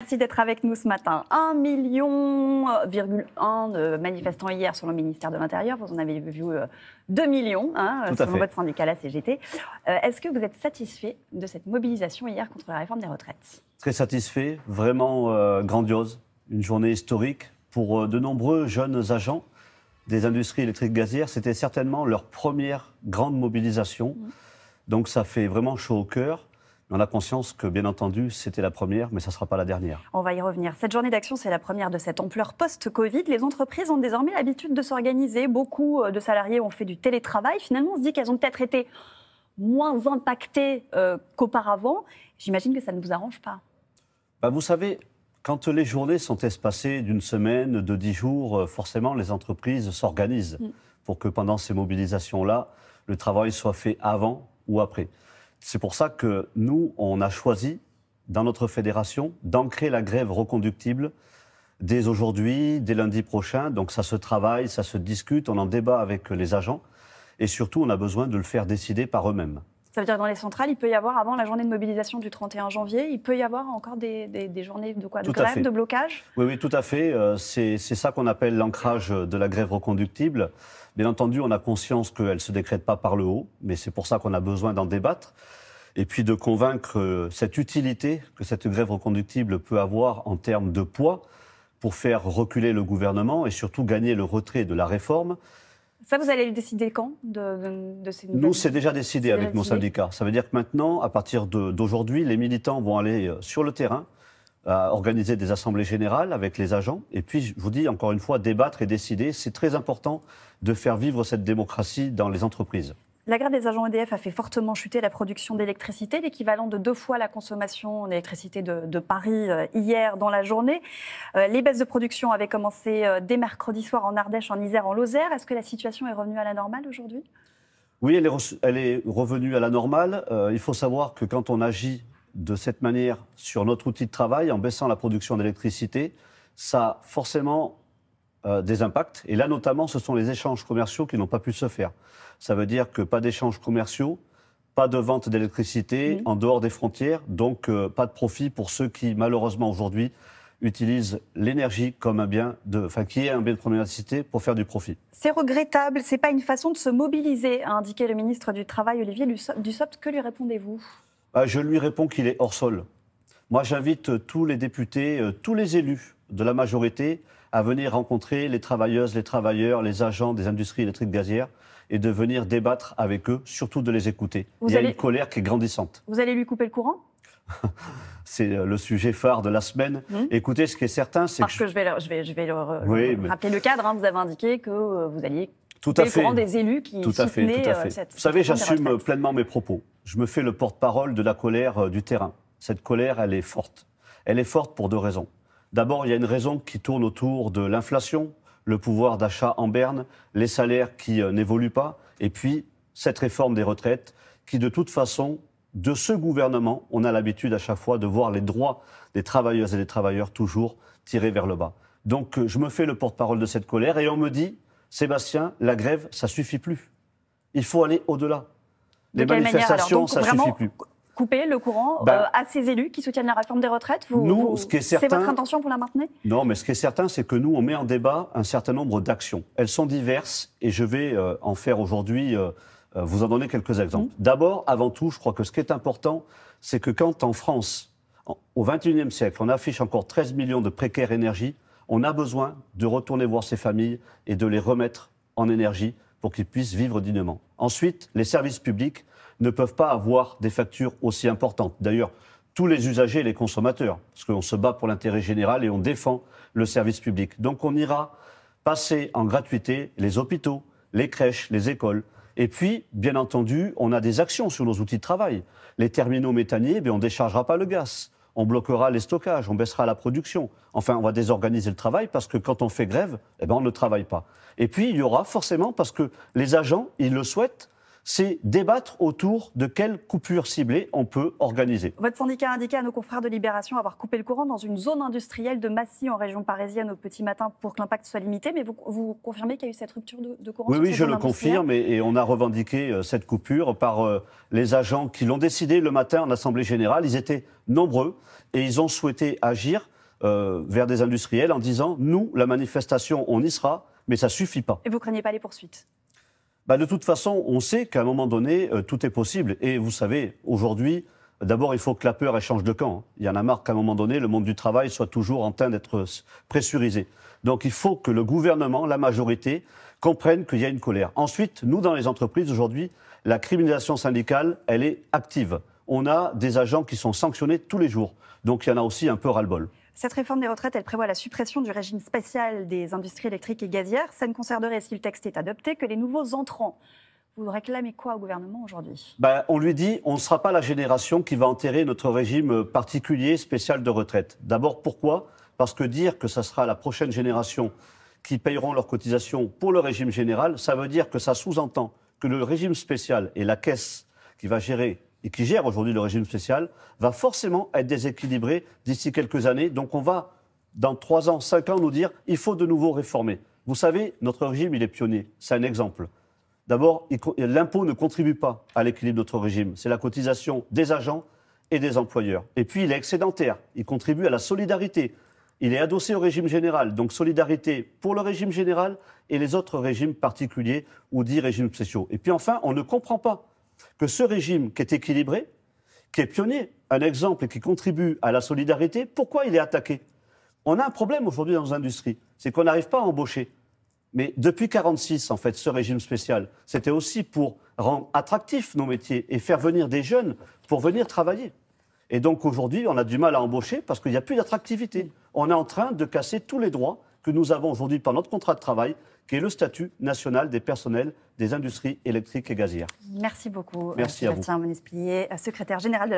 Merci d'être avec nous ce matin. 1,1 million de manifestants hier selon le ministère de l'Intérieur. Vous en avez vu 2 millions selon votre syndicat, la CGT. Est-ce que vous êtes satisfait de cette mobilisation hier contre la réforme des retraites ? Très satisfait, vraiment grandiose. Une journée historique pour de nombreux jeunes agents des industries électriques gazières. C'était certainement leur première grande mobilisation. Donc ça fait vraiment chaud au cœur. On a conscience que, bien entendu, c'était la première, mais ça ne sera pas la dernière. On va y revenir. Cette journée d'action, c'est la première de cette ampleur post-Covid. Les entreprises ont désormais l'habitude de s'organiser. Beaucoup de salariés ont fait du télétravail. Finalement, on se dit qu'elles ont peut-être été moins impactées qu'auparavant. J'imagine que ça ne vous arrange pas. Vous savez, quand les journées sont espacées d'une semaine, de 10 jours, forcément, les entreprises s'organisent pour que pendant ces mobilisations-là, le travail soit fait avant ou après. C'est pour ça que nous, on a choisi, dans notre fédération, d'ancrer la grève reconductible dès aujourd'hui, dès lundi prochain. Donc ça se travaille, ça se discute, on en débat avec les agents. Et surtout, on a besoin de le faire décider par eux-mêmes. Ça veut dire que dans les centrales, il peut y avoir, avant la journée de mobilisation du 31 janvier, il peut y avoir encore des journées de quoi ? De grève, de blocage ? Oui, tout à fait. C'est ça qu'on appelle l'ancrage de la grève reconductible. Bien entendu, on a conscience qu'elle ne se décrète pas par le haut, mais c'est pour ça qu'on a besoin d'en débattre. Et puis de convaincre cette utilité que cette grève reconductible peut avoir en termes de poids pour faire reculer le gouvernement et surtout gagner le retrait de la réforme. Ça, vous allez le décider quand de ces nouvelles... Nous, c'est déjà décidé avec mon syndicat. Ça veut dire que maintenant, à partir d'aujourd'hui, les militants vont aller sur le terrain, organiser des assemblées générales avec les agents. Et puis, je vous dis encore une fois, débattre et décider. C'est très important de faire vivre cette démocratie dans les entreprises. La grève des agents EDF a fait fortement chuter la production d'électricité, l'équivalent de 2 fois la consommation d'électricité de Paris hier dans la journée. Les baisses de production avaient commencé dès mercredi soir en Ardèche, en Isère, en Lozère. Est-ce que la situation est revenue à la normale aujourd'hui ? Oui, elle est revenue à la normale. Il faut savoir que quand on agit de cette manière sur notre outil de travail, en baissant la production d'électricité, ça a forcément des impacts. Et là, notamment, ce sont les échanges commerciaux qui n'ont pas pu se faire. Ça veut dire que pas d'échanges commerciaux, pas de vente d'électricité en dehors des frontières, donc pas de profit pour ceux qui, malheureusement, aujourd'hui, utilisent l'énergie comme un bien qui est un bien de première nécessité pour faire du profit. C'est regrettable, c'est pas une façon de se mobiliser, a indiqué le ministre du Travail, Olivier Dussopt. Que lui répondez-vous ? Je lui réponds qu'il est hors sol. Moi, j'invite tous les députés, tous les élus de la majorité à venir rencontrer les travailleuses, les travailleurs, les agents des industries électriques gazières et de venir débattre avec eux, surtout de les écouter. Il y a une colère qui est grandissante. Vous allez lui couper le courant ? C'est le sujet phare de la semaine. Écoutez, ce qui est certain, c'est que je vais rappeler le cadre. Vous avez indiqué que vous alliez couper le courant des élus qui soutenaient cette... Vous savez, j'assume pleinement mes propos. Je me fais le porte-parole de la colère du terrain. Cette colère, elle est forte. Elle est forte pour 2 raisons. D'abord, il y a une raison qui tourne autour de l'inflation, le pouvoir d'achat en berne, les salaires qui n'évoluent pas, et puis cette réforme des retraites qui, de toute façon, de ce gouvernement, on a l'habitude à chaque fois de voir les droits des travailleuses et des travailleurs toujours tirés vers le bas. Donc, je me fais le porte-parole de cette colère et on me dit, Sébastien, la grève, ça suffit plus. Il faut aller au-delà. Les manifestations, ça suffit plus. Couper le courant à ces élus qui soutiennent la réforme des retraites c'est votre intention, vous la maintenez ? Non, mais ce qui est certain, c'est que nous, on met en débat un certain nombre d'actions. Elles sont diverses et je vais en faire aujourd'hui, vous en donner quelques exemples. D'abord, avant tout, je crois que ce qui est important, c'est que quand en France, au XXIe siècle, on affiche encore 13 millions de précaires énergie, on a besoin de retourner voir ces familles et de les remettre en énergie pour qu'ils puissent vivre dignement. Ensuite, les services publics ne peuvent pas avoir des factures aussi importantes. D'ailleurs, tous les usagers et les consommateurs, parce qu'on se bat pour l'intérêt général et on défend le service public. Donc on ira passer en gratuité les hôpitaux, les crèches, les écoles. Et puis, bien entendu, on a des actions sur nos outils de travail. Les terminaux méthaniers, on ne déchargera pas le gaz. On bloquera les stockages, on baissera la production. Enfin, on va désorganiser le travail parce que quand on fait grève, on ne travaille pas. Et puis, il y aura forcément, parce que les agents, ils le souhaitent, c'est débattre autour de quelles coupures ciblées on peut organiser. Votre syndicat a indiqué à nos confrères de Libération avoir coupé le courant dans une zone industrielle de Massy en région parisienne au petit matin pour que l'impact soit limité. Mais vous confirmez qu'il y a eu cette rupture de courant? Oui, je le confirme et on a revendiqué cette coupure par les agents qui l'ont décidé le matin en Assemblée Générale. Ils étaient nombreux et ils ont souhaité agir vers des industriels en disant « Nous, la manifestation, on y sera, mais ça ne suffit pas ». Et vous ne craignez pas les poursuites? De toute façon, on sait qu'à un moment donné, tout est possible. Et vous savez, aujourd'hui, d'abord, il faut que la peur elle change de camp. Il y en a marre qu'à un moment donné, le monde du travail soit toujours en train d'être pressurisé. Donc il faut que le gouvernement, la majorité, comprennent qu'il y a une colère. Ensuite, nous, dans les entreprises, aujourd'hui, la criminalisation syndicale, elle est active. On a des agents qui sont sanctionnés tous les jours. Donc il y en a aussi un peu ras-le-bol. Cette réforme des retraites, elle prévoit la suppression du régime spécial des industries électriques et gazières. Ça ne concernerait, si le texte est adopté, que les nouveaux entrants. Vous réclamez quoi au gouvernement aujourd'hui? On lui dit, on ne sera pas la génération qui va enterrer notre régime particulier, spécial de retraite. D'abord, pourquoi? Parce que dire que ça sera la prochaine génération qui payeront leurs cotisations pour le régime général, ça veut dire que ça sous-entend que le régime spécial et la caisse qui va gérer et qui gère aujourd'hui le régime spécial, va forcément être déséquilibré d'ici quelques années. Donc on va, dans 3 ans, 5 ans, nous dire il faut de nouveau réformer. Vous savez, notre régime, il est pionnier. C'est un exemple. D'abord, l'impôt ne contribue pas à l'équilibre de notre régime. C'est la cotisation des agents et des employeurs. Et puis, il est excédentaire. Il contribue à la solidarité. Il est adossé au régime général. Donc, solidarité pour le régime général et les autres régimes particuliers ou dits régimes spéciaux. Et puis enfin, on ne comprend pas que ce régime qui est équilibré, qui est pionnier, un exemple et qui contribue à la solidarité, pourquoi il est attaqué? On a un problème aujourd'hui dans nos industries, c'est qu'on n'arrive pas à embaucher. Mais depuis 1946, en fait, ce régime spécial, c'était aussi pour rendre attractifs nos métiers et faire venir des jeunes pour venir travailler. Et donc aujourd'hui, on a du mal à embaucher parce qu'il n'y a plus d'attractivité. On est en train de casser tous les droits que nous avons aujourd'hui par notre contrat de travail, qui est le statut national des personnels des industries électriques et gazières. Merci beaucoup, Merci à vous. Sébastien Monespilier, secrétaire général de la